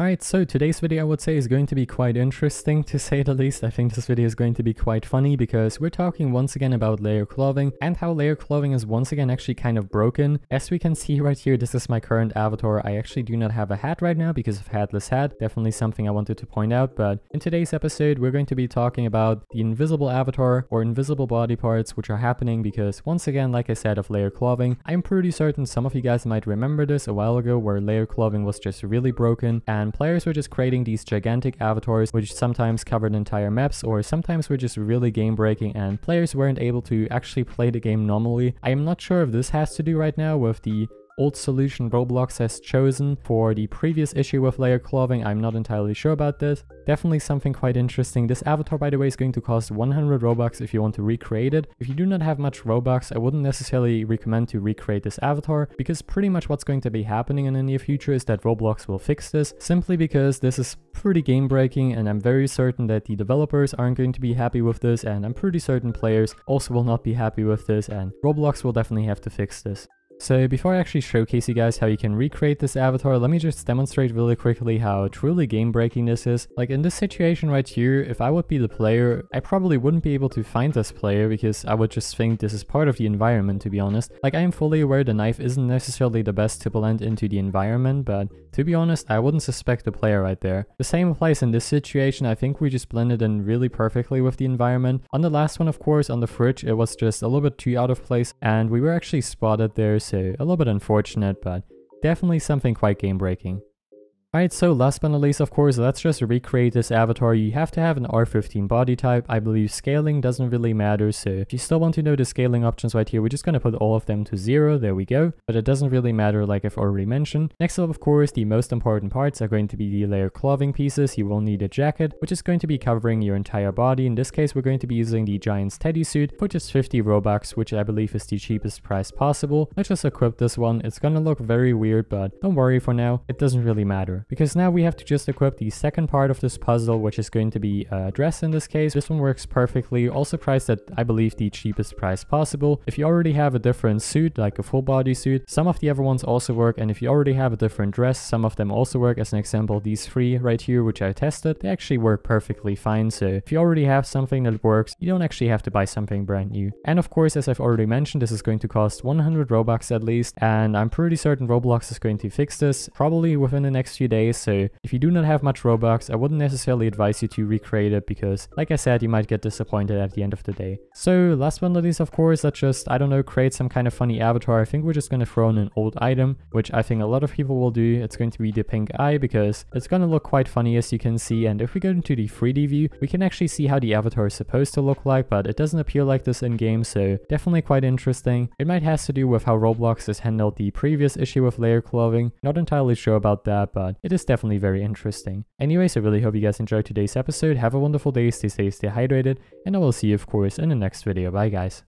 Alright, so today's video I would say is going to be quite interesting to say the least. I think this video is going to be quite funny because we're talking once again about layer clothing and how layer clothing is once again actually kind of broken. As we can see right here, this is my current avatar. I actually do not have a hat right now because of hatless hat. Definitely something I wanted to point out, but in today's episode we're going to be talking about the invisible avatar or invisible body parts which are happening because once again, like I said, of layer clothing. I'm pretty certain some of you guys might remember this a while ago where layer clothing was just really broken and players were just creating these gigantic avatars which sometimes covered entire maps or sometimes were just really game breaking and players weren't able to actually play the game normally. I am not sure if this has to do right now with the old solution Roblox has chosen for the previous issue with layer clothing. I'm not entirely sure about this. Definitely something quite interesting. This avatar, by the way, is going to cost 100 Robux if you want to recreate it. If you do not have much Robux, I wouldn't necessarily recommend to recreate this avatar because pretty much what's going to be happening in the near future is that Roblox will fix this simply because this is pretty game breaking and I'm very certain that the developers aren't going to be happy with this and I'm pretty certain players also will not be happy with this and Roblox will definitely have to fix this. So before I actually showcase you guys how you can recreate this avatar, let me just demonstrate really quickly how truly game breaking this is. Like in this situation right here, if I would be the player, I probably wouldn't be able to find this player because I would just think this is part of the environment, to be honest. Like I am fully aware the knife isn't necessarily the best to blend into the environment, but to be honest, I wouldn't suspect the player right there. The same applies in this situation. I think we just blended in really perfectly with the environment. On the last one, of course, on the fridge, it was just a little bit too out of place and we were actually spotted there. So a little bit unfortunate, but definitely something quite game breaking. Alright, so last but not least, of course, let's just recreate this avatar. You have to have an R15 body type. I believe scaling doesn't really matter, so if you still want to know the scaling options right here, we're just going to put all of them to 0. There we go. But it doesn't really matter like I've already mentioned. Next up, of course, the most important parts are going to be the layer clothing pieces. You will need a jacket, which is going to be covering your entire body. In this case, we're going to be using the Giant's Teddy suit for just 50 Robux, which I believe is the cheapest price possible. Let's just equip this one. It's going to look very weird, but don't worry for now. It doesn't really matter. Because now we have to just equip the second part of this puzzle, which is going to be a dress in this case. This one works perfectly, also priced at I believe the cheapest price possible. If you already have a different suit, like a full body suit, some of the other ones also work, and if you already have a different dress, some of them also work. As an example, these 3 right here, which I tested, they actually work perfectly fine. So if you already have something that works, you don't actually have to buy something brand new. And of course, as I've already mentioned, this is going to cost 100 Robux at least, and I'm pretty certain Roblox is going to fix this probably within the next few days. So if you do not have much Robux, I wouldn't necessarily advise you to recreate it because, like I said, you might get disappointed at the end of the day. So last but not least, of course, let's just, I don't know, create some kind of funny avatar. I think we're just going to throw in an old item, which I think a lot of people will do. It's going to be the pink eye because it's going to look quite funny, as you can see. And if we go into the 3D view, we can actually see how the avatar is supposed to look like, but it doesn't appear like this in game, so definitely quite interesting. It might have to do with how Roblox has handled the previous issue with layer clothing. Not entirely sure about that, but it is definitely very interesting. Anyways, I really hope you guys enjoyed today's episode. Have a wonderful day, stay safe, stay hydrated, and I will see you, of course, in the next video. Bye, guys.